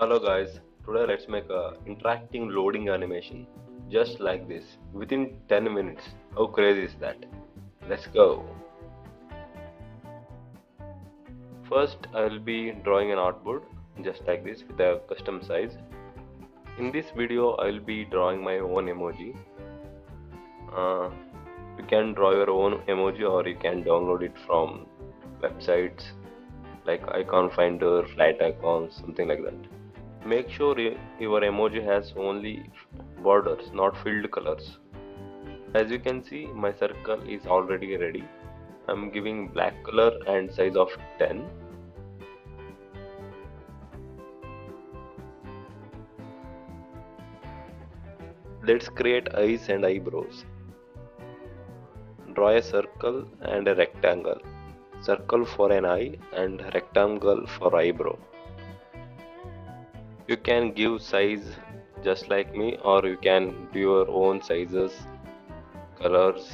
Hello guys, today let's make a interacting loading animation just like this within 10 minutes. How crazy is that? Let's go. First I will be drawing an artboard just like this with a custom size. In this video I will be drawing my own emoji. Uh, you can draw your own emoji or you can download it from websites like Icon Finder, Flat Icons, something like that. Make sure your emoji has only borders, not filled colors. As you can see, my circle is already ready. I'm giving black color and size of 10. Let's create eyes and eyebrows. Draw a circle and a rectangle. Circle for an eye and rectangle for eyebrow. You can give size just like me, or you can do your own sizes, colors,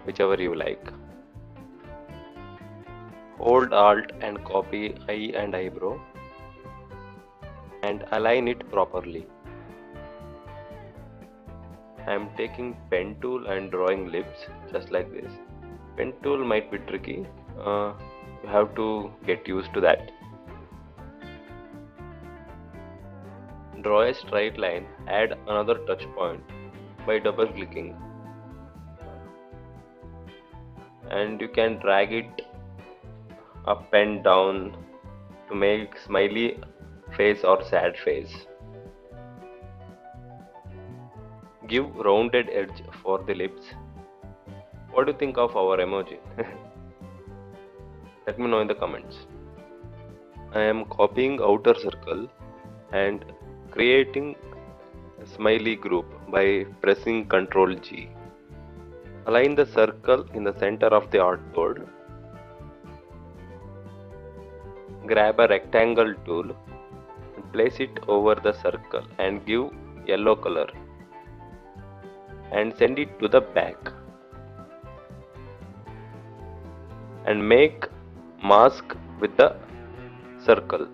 whichever you like. Hold Alt and copy eye and eyebrow and align it properly. I am taking pen tool and drawing lips just like this. Pen tool might be tricky. You have to get used to that. Draw a straight line. Add another touch point by double clicking, and you can drag it up and down to make smiley face or sad face. Give rounded edge for the lips. What do you think of our emoji? Let me know in the comments. I am copying outer circle and creating a smiley group by pressing Ctrl G. Align the circle in the center of the artboard. Grab a rectangle tool and place it over the circle and give yellow color and send it to the back. And make mask with the circle.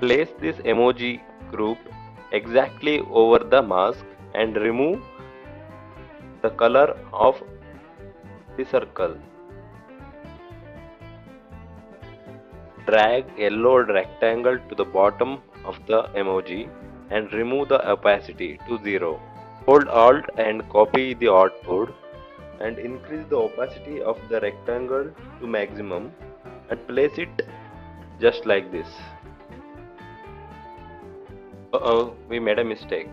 Place this emoji group exactly over the mask and remove the color of the circle. Drag yellow rectangle to the bottom of the emoji and remove the opacity to 0. Hold Alt and copy the artboard and increase the opacity of the rectangle to maximum and place it just like this. We made a mistake.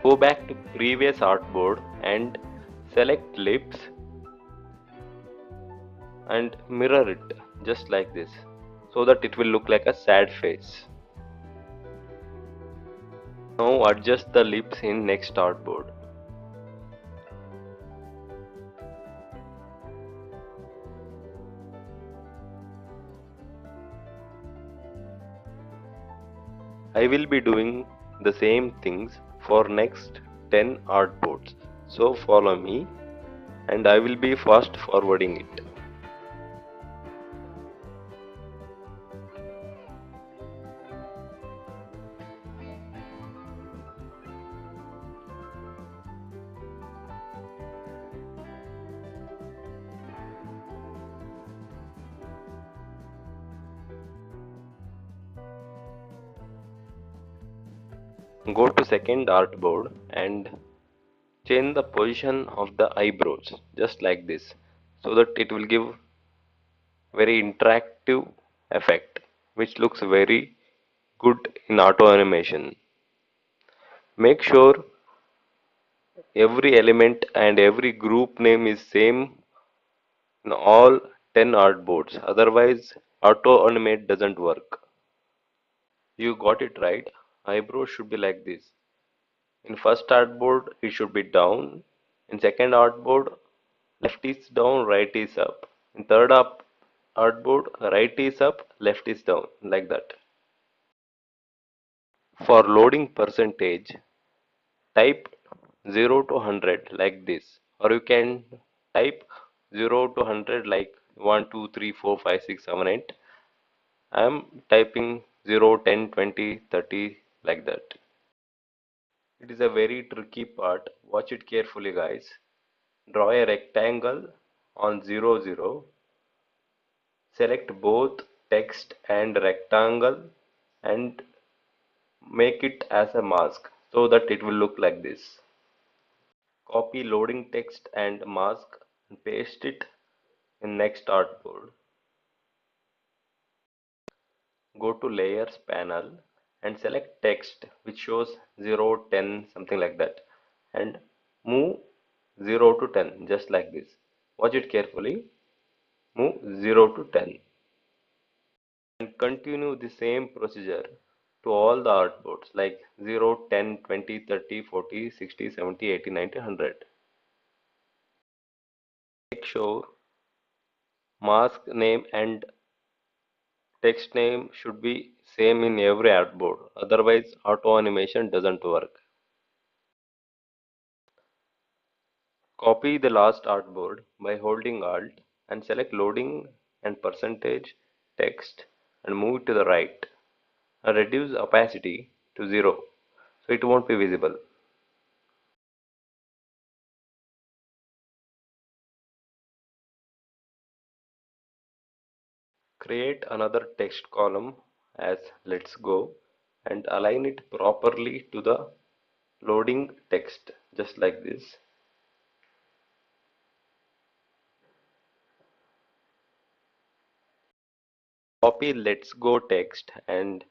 Go back to previous artboard and select lips and mirror it just like this so that it will look like a sad face. Now adjust the lips in next artboard. I will be doing the same things for next 10 artboards. So follow me and I will be fast forwarding it. Go to second artboard and change the position of the eyebrows just like this so that it will give very interactive effect which looks very good in auto animation. Make sure every element and every group name is same in all 10 artboards, otherwise auto animate doesn't work. You got it right. Eyebrows should be like this. In first artboard it should be down. In second artboard left is down, right is up. In third artboard right is up, left is down, like that. For loading percentage, type 0 to 100 like this, or you can type 0 to 100 like 1, 2, 3, 4, 5, 6, 7, 8. I am typing 0, 10, 20, 30 like that. It is a very tricky part. Watch it carefully, guys. Draw a rectangle on 0, 0. Select both text and rectangle and make it as a mask so that it will look like this. Copy loading text and mask and paste it in next artboard. Go to layers panel and select text which shows 0, 10, something like that, and move 0 to 10 just like this. Watch it carefully. Move 0 to 10 and continue the same procedure to all the artboards like 0, 10, 20, 30, 40, 60, 70, 80, 90, 100. Make sure mask name and text name should be same in every artboard, otherwise auto animation doesn't work. Copy the last artboard by holding Alt and select loading and percentage text and move it to the right and reduce opacity to 0 so it won't be visible. Create another text column as let's go and align it properly to the loading text just like this. Copy let's go text and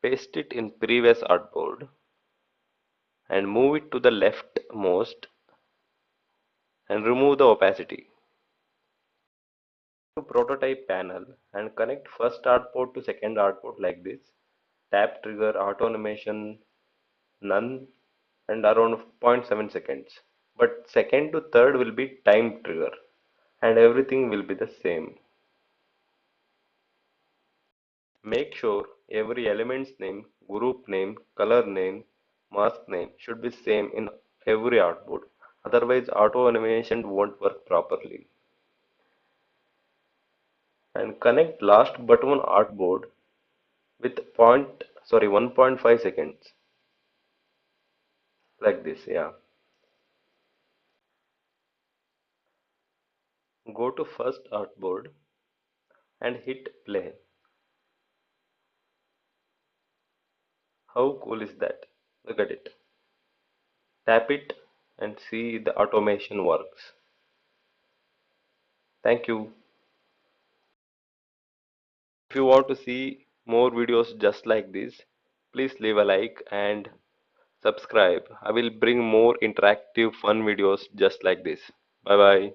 paste it in previous artboard and move it to the leftmost and remove the opacity. To prototype panel and connect first artboard to second artboard like this. Tap trigger auto animation none and around 0.7 seconds. But second to third will be time trigger and everything will be the same. Make sure every element's name, group name, color name, mask name should be same in every artboard. Otherwise auto animation won't work properly. And connect last button artboard with 1.5 seconds like this. Yeah, go to first artboard and hit play. How cool is that? Look at it. Tap it and see the automation works. Thank you. If you want to see more videos just like this, please leave a like and subscribe. I will bring more interactive fun videos just like this. Bye bye.